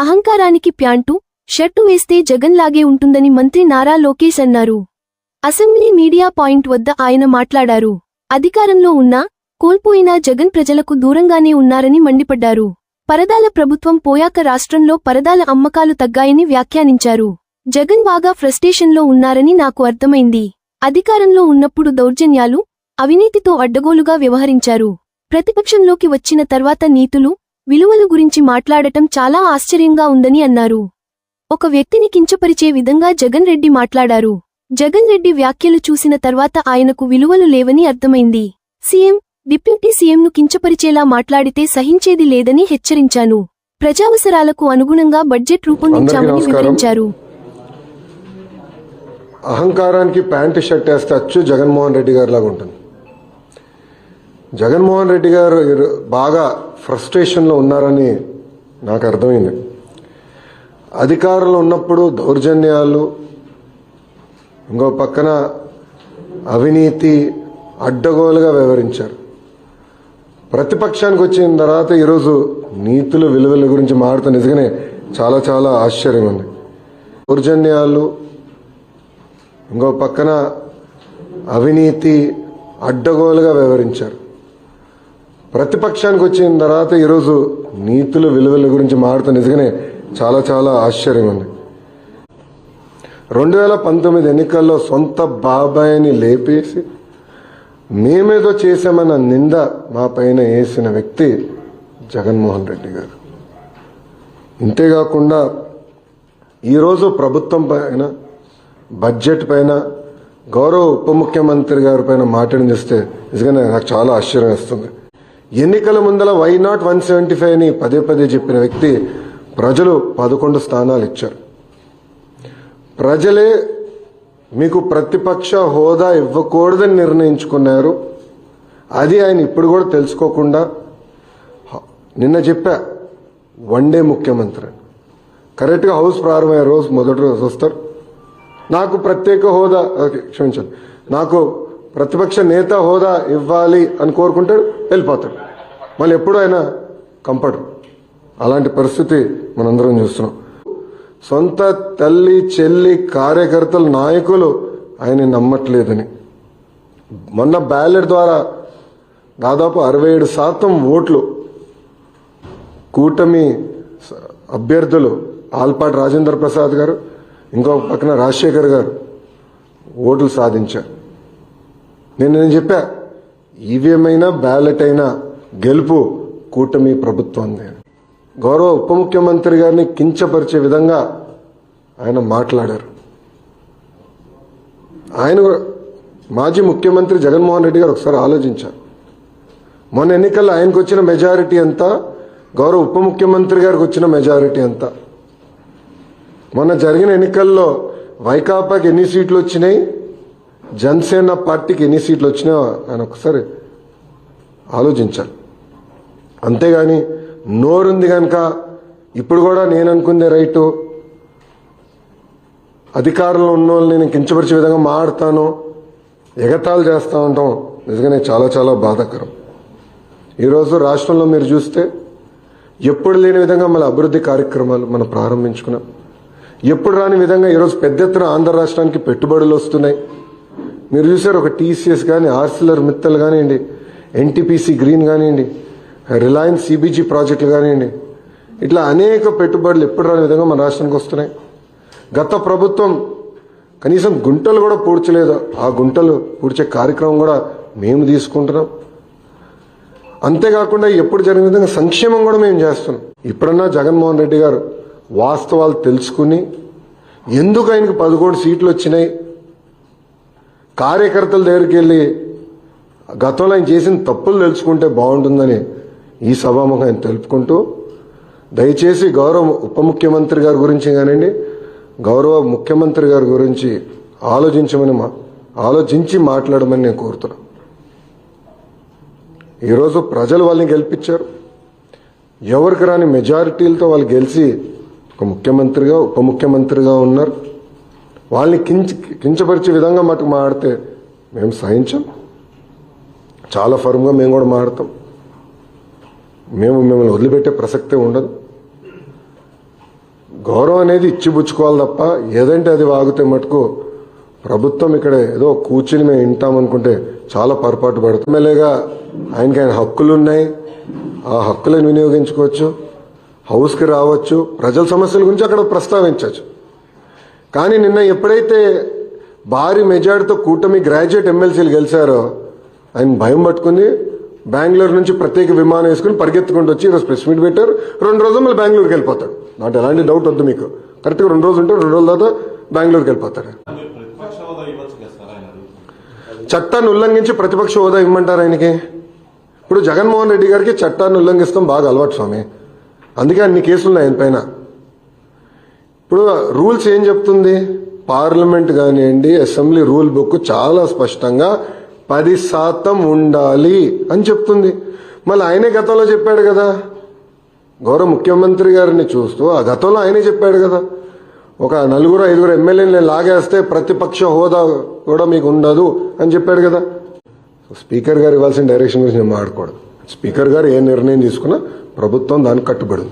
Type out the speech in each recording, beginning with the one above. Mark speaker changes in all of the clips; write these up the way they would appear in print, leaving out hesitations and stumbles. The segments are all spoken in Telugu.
Speaker 1: అహంకారానికి ప్యాంటు షర్టు వేస్తే జగన్ లాగే ఉంటుందని మంత్రి నారా లోకేష్ అన్నారు. అసెంబ్లీ మీడియా పాయింట్ వద్ద ఆయన మాట్లాడారు. అధికారంలో ఉన్నా కోల్పోయినా జగన్ ప్రజలకు దూరంగానే ఉన్నారని మండిపడ్డారు. పరదాల ప్రభుత్వం పోయాక రాష్ట్రంలో పరదాల అమ్మకాలు తగ్గాయని వ్యాఖ్యానించారు. జగన్ బాగా ఫ్రస్ట్రేషన్లో ఉన్నారని నాకు అర్థమైంది. అధికారంలో ఉన్నప్పుడు దౌర్జన్యాలు, అవినీతితో అడ్డగోలుగా వ్యవహరించారు. ప్రతిపక్షంలోకి వచ్చిన తర్వాత నీతులు, విలువల గురించి మాట్లాడటం చాలా ఆశ్చర్యంగా ఉందని అన్నారు. ఒక వ్యక్తిని కించపరిచే విధంగా జగన్ రెడ్డి మాట్లాడారు. జగన్ రెడ్డి వ్యాఖ్యలు చూసిన తర్వాత ఆయనకు విలువలు లేవని అర్థమైంది. సీఎం, డిప్యూటీ సీఎంను కించపరిచేలా మాట్లాడితే సహించేది లేదని హెచ్చరించాను. ప్రజావసరాలకు అనుగుణంగా బడ్జెట్ రూపొందించామని వివరించారు.
Speaker 2: అహంకారానికి ప్యాంటు షర్ట్ వేస్తే అచ్చు జగన్మోహన్ రెడ్డి గారి లాగా ఉంటుంది. జగన్మోహన్ రెడ్డి గారు బాగా ఫ్రస్ట్రేషన్లో ఉన్నారని నాకు అర్థమైంది. అధికారంలో ఉన్నప్పుడు దౌర్జన్యాలు, ఇంకో పక్కన అవినీతి అడ్డగోలుగా వ్యవహరించారు. ప్రతిపక్షానికి వచ్చిన తర్వాత ఈరోజు నీతులు, విలువల గురించి మాట్లాడుతూ నిజంగానే చాలా చాలా ఆశ్చర్యం ఉంది. దౌర్జన్యాలు, ఇంకో పక్కన అవినీతి అడ్డగోలుగా వ్యవహరించారు. ప్రతిపక్షానికి వచ్చిన తర్వాత ఈరోజు నీతులు, విలువల గురించి మాట్లాడుతూ నిజంగానే చాలా చాలా ఆశ్చర్యం ఉంది. 2019 ఎన్నికల్లో సొంత బాబాయిని లేపేసి మేమేదో చేశామన్న నింద మా పైన వేసిన వ్యక్తి జగన్మోహన్ రెడ్డి గారు. ఇంతేకాకుండా ఈరోజు ప్రభుత్వం పైన, బడ్జెట్ పైన, గౌరవ ఉప ముఖ్యమంత్రి గారి పైన మాట్లాడి చేస్తే నిజంగానే నాకు చాలా ఆశ్చర్యం వేస్తుంది. ఎన్నికల ముందల వై నాట్ 175 అని పదే పదే చెప్పిన వ్యక్తి ప్రజలు 11 స్థానాలు ఇచ్చారు. ప్రజలే మీకు ప్రతిపక్ష హోదా ఇవ్వకూడదని నిర్ణయించుకున్నారు. అది ఆయన ఇప్పుడు కూడా తెలుసుకోకుండా నిన్న చెప్పా, వన్డే ముఖ్యమంత్రి కరెక్ట్గా హౌస్ ప్రారంభమయ్యే రోజు మొదటి రోజు వస్తారు, నాకు ప్రత్యేక హోదా, క్షమించండి, నాకు ప్రతిపక్ష నేత హోదా ఇవ్వాలి అని కోరుకుంటాడు, వెళ్ళిపోతాడు. మళ్ళీ ఎప్పుడు ఆయన కంపడు. అలాంటి పరిస్థితి మనందరం చూస్తున్నాం. సొంత తల్లి, చెల్లి, కార్యకర్తలు, నాయకులు ఆయన నమ్మట్లేదని మొన్న బ్యాలెట్ ద్వారా దాదాపు 67% ఓట్లు కూటమి అభ్యర్థులు ఆల్పాటి రాజేంద్ర ప్రసాద్ గారు, ఇంకో పక్కన రాజశేఖర్ గారు ఓట్లు సాధించారు. నేను చెప్పా, ఈవీఎం అయినా బ్యాలెట్ అయినా గెలుపు కూటమి ప్రభుత్వంది. గౌరవ ఉప ముఖ్యమంత్రి గారిని కించపరిచే విధంగా ఆయన మాట్లాడారు. ఆయన మాజీ ముఖ్యమంత్రి జగన్మోహన్ రెడ్డి గారు ఒకసారి ఆలోచించారు. మొన్న ఎన్నికల్లో ఆయనకు వచ్చిన మెజారిటీ ఎంత, గౌరవ ఉప ముఖ్యమంత్రి గారికి వచ్చిన మెజారిటీ ఎంత? మొన్న జరిగిన ఎన్నికల్లో వైకాపాకి ఎన్ని సీట్లు వచ్చినాయి, జనసేన పార్టీకి ఎన్ని సీట్లు వచ్చినాయో ఆయన ఒకసారి ఆలోచించాలి. అంతేగాని నోరుంది కనుక ఇప్పుడు కూడా నేను అనుకుందే రైటు, అధికారంలో ఉన్న వాళ్ళని నేను కించపరిచే విధంగా మాట్లాడతాను, ఎగతాళి చేస్తూ ఉంటాం. నిజంగానే చాలా చాలా బాధాకరం. ఈరోజు రాష్ట్రంలో మీరు చూస్తే ఎప్పుడు లేని విధంగా మన అభివృద్ధి కార్యక్రమాలు మనం ప్రారంభించుకున్నాం. ఎప్పుడు రాని విధంగా ఈరోజు పెద్ద ఎత్తున ఆంధ్ర రాష్ట్రానికి పెట్టుబడులు వస్తున్నాయి. మీరు చూసారు, ఒక టీసీఎస్ కానీ, ఆర్సిలర్ మిత్తల్ కానివ్వండి, ఎన్టీపీసీ గ్రీన్ కానివ్వండి, రిలయన్స్ సిబిజీ ప్రాజెక్టులు కానివ్వండి, ఇట్లా అనేక పెట్టుబడులు ఎప్పుడు రాని విధంగా మన రాష్ట్రానికి వస్తున్నాయి. గత ప్రభుత్వం కనీసం గుంటలు కూడా పూడ్చలేదు. ఆ గుంటలు పూడ్చే కార్యక్రమం కూడా మేము తీసుకుంటున్నాం. అంతేకాకుండా ఎప్పుడు జరిగిన విధంగా సంక్షేమం కూడా మేము చేస్తున్నాం. ఇప్పుడన్నా జగన్మోహన్ రెడ్డి గారు వాస్తవాలు తెలుసుకుని ఎందుకు ఆయనకు 11 సీట్లు వచ్చినాయి, కార్యకర్తల దగ్గరికి వెళ్ళి గతంలో ఆయన చేసిన తప్పులు తెలుసుకుంటే బాగుంటుందని ఈ సభాముఖం ఆయన తెలుపుకుంటూ, దయచేసి గౌరవ ఉప ముఖ్యమంత్రి గారి గురించి కానివ్వండి, గౌరవ ముఖ్యమంత్రి గారి గురించి ఆలోచించి మాట్లాడమని నేను కోరుతున్నాను. ఈరోజు ప్రజలు వాళ్ళని గెలిపించారు. ఎవరికి రాని మెజారిటీలతో వాళ్ళు గెలిచి ఒక ముఖ్యమంత్రిగా ఉప ముఖ్యమంత్రిగా ఉన్నారు. వాళ్ళని కించపరిచే విధంగా మటుకు మాడితే మేము సహించాం. చాలా ఫర్మ్గా మేము కూడా మాడతాం. మిమ్మల్ని వదిలిపెట్టే ప్రసక్తే ఉండదు. గౌరవం అనేది ఇచ్చిపుచ్చుకోవాలి తప్ప ఏదంటే అది వాగితే మటుకు ప్రభుత్వం ఇక్కడ ఏదో కూర్చుని మేము వింటామనుకుంటే చాలా పొరపాటు పడుతుంది. ఎమ్మెల్యేగా ఆయనకి హక్కులు ఉన్నాయి, ఆ హక్కులను వినియోగించుకోవచ్చు, హౌస్కి రావచ్చు, ప్రజల సమస్యల గురించి అక్కడ ప్రస్తావించవచ్చు. కానీ నిన్న ఎప్పుడైతే భారీ మెజార్టీతో కూటమి గ్రాడ్యుయేట్ ఎమ్మెల్సీలు గెలిచారో ఆయన భయం పట్టుకుని బెంగళూరు నుంచి ప్రత్యేక విమానం వేసుకుని పరిగెత్తుకుంటూ వచ్చి ఈరోజు ప్రెస్ మీట్ పెట్టారు. 2 రోజులు మళ్ళీ బెంగళూరుకి వెళ్ళిపోతాడు. నాకు ఎలాంటి డౌట్ వద్దు మీకు. కరెక్ట్గా 2 రోజులు ఉంటే 2 రోజుల తర్వాత బెంగళూరుకి వెళ్ళిపోతాడు. చట్టాన్ని ఉల్లంఘించి ప్రతిపక్ష హోదా ఇవ్వమంటారు ఆయనకి. ఇప్పుడు జగన్మోహన్ రెడ్డి గారికి చట్టాన్ని ఉల్లంఘిస్తాం బాగా అలవాటు స్వామి. అందుకే అన్ని కేసులు ఉన్నాయి ఆయన పైన. ఇప్పుడు రూల్స్ ఏం చెప్తుంది? పార్లమెంట్ కానివ్వండి, అసెంబ్లీ రూల్ బుక్ చాలా స్పష్టంగా 10% ఉండాలి అని చెప్తుంది. మళ్ళీ ఆయనే గతంలో చెప్పాడు కదా, గౌరవ ముఖ్యమంత్రి గారిని చూస్తూ ఆ గతంలో ఆయనే చెప్పాడు కదా, ఒక 4-5 ఎమ్మెల్యేలు లాగేస్తే ప్రతిపక్ష హోదా కూడా మీకు ఉండదు అని చెప్పాడు కదా. స్పీకర్ గారు ఇవ్వాల్సిన డైరెక్షన్ గురించి నేను మాట్లాడకూడదు. స్పీకర్ గారు ఏ నిర్ణయం తీసుకున్నా ప్రభుత్వం దానికి కట్టుబడి.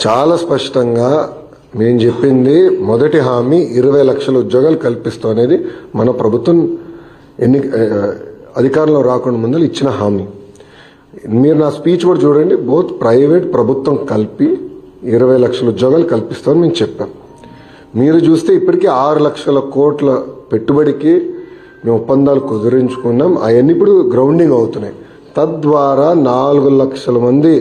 Speaker 2: చాలా స్పష్టంగా మేము చెప్పింది మొదటి హామీ 20 లక్షల ఉద్యోగాలు కల్పిస్తాం అనేది మన ప్రభుత్వం అధికారంలో రాకుండా ముందు ఇచ్చిన హామీ. మీరు నా స్పీచ్ కూడా చూడండి, బోత్ ప్రైవేట్ ప్రభుత్వం కలిపి 20 లక్షల ఉద్యోగాలు కల్పిస్తామని మేము చెప్పాం. మీరు చూస్తే ఇప్పటికీ 6 లక్షల కోట్ల పెట్టుబడికి మేము ఒప్పందాలు కుదిరించుకున్నాం. అవన్నీ ఇప్పుడు గ్రౌండింగ్ అవుతున్నాయి. తద్వారా 4 లక్షల మంది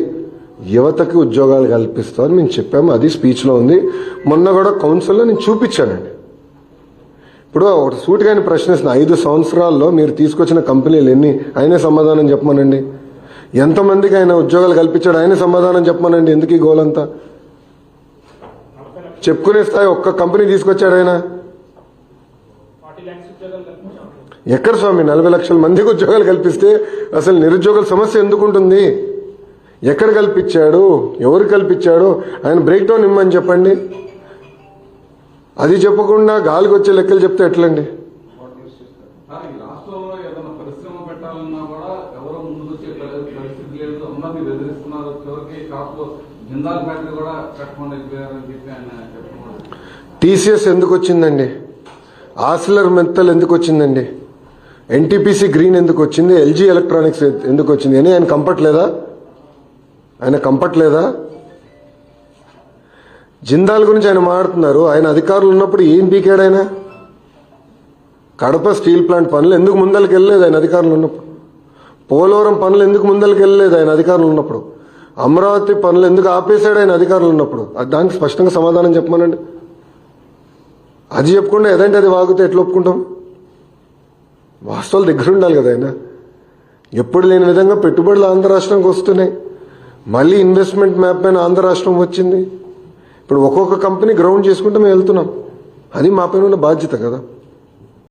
Speaker 2: యువతకి ఉద్యోగాలు కల్పిస్తామని మేము చెప్పాము. అది స్పీచ్లో ఉంది. మొన్న కూడా కౌన్సిల్లో నేను చూపించానండి. ఇప్పుడు ఒక సూటిగాని ప్రశ్నిస్తున్న 5 సంవత్సరాల్లో మీరు తీసుకొచ్చిన కంపెనీలు ఎన్ని? ఆయనే సమాధానం చెప్పమనండి. ఎంతమందికి ఆయన ఉద్యోగాలు కల్పించాడు? ఆయనే సమాధానం చెప్పమనండి. ఎందుకు ఈ గోలంతా? చెప్పుకునే స్థాయి ఒక్క కంపెనీ తీసుకొచ్చాడు ఆయన? ఎక్కడ స్వామి 40 లక్షల మందికి ఉద్యోగాలు కల్పిస్తే అసలు నిరుద్యోగుల సమస్య ఎందుకుంటుంది? ఎక్కడ కల్పించాడు? ఎవరు కల్పించాడు? ఆయన బ్రేక్ డౌన్ ఇమ్మని చెప్పండి. అది చెప్పకుండా గాలికి వచ్చే లెక్కలు చెప్తే ఎట్లండి? టీసీఎస్ ఎందుకు వచ్చిందండి? ఆసిలర్ మెత్తల్ ఎందుకు వచ్చిందండి? ఎన్టీపీసీ గ్రీన్ ఎందుకు వచ్చింది? ఎల్జీ ఎలక్ట్రానిక్స్ ఎందుకు వచ్చింది అని ఆయన కంపట్లేదా? జిందాల్ గురించి ఆయన మాట్లాడుతున్నారు. ఆయన అధికారులు ఉన్నప్పుడు ఏం పీకాడు ఆయన? కడప స్టీల్ ప్లాంట్ పనులు ఎందుకు ముందరికి వెళ్ళలేదు ఆయన అధికారులు ఉన్నప్పుడు? పోలవరం పనులు ఎందుకు ముందరికి వెళ్ళలేదు ఆయన అధికారులు ఉన్నప్పుడు? అమరావతి పనులు ఎందుకు ఆపేశాడు ఆయన అధికారులు ఉన్నప్పుడు? దానికి స్పష్టంగా సమాధానం చెప్పమనండి. అది చెప్పకుండా ఏదంటే అది వాగితే ఎట్లా ఒప్పుకుంటాం? వాస్తవాలు దగ్గర ఉండాలి కదా ఆయన. ఎప్పుడు లేని విధంగా పెట్టుబడులు ఆంధ్ర రాష్ట్రానికి వస్తున్నాయి. మళ్ళీ ఇన్వెస్ట్మెంట్ మ్యాప్ పైన ఆంధ్ర రాష్ట్రం వచ్చింది. ఇప్పుడు ఒక్కొక్క కంపెనీ గ్రౌండ్ చేసుకుంటూ మేము వెళ్తున్నాం. అది మా పైన ఉన్న బాధ్యత కదా.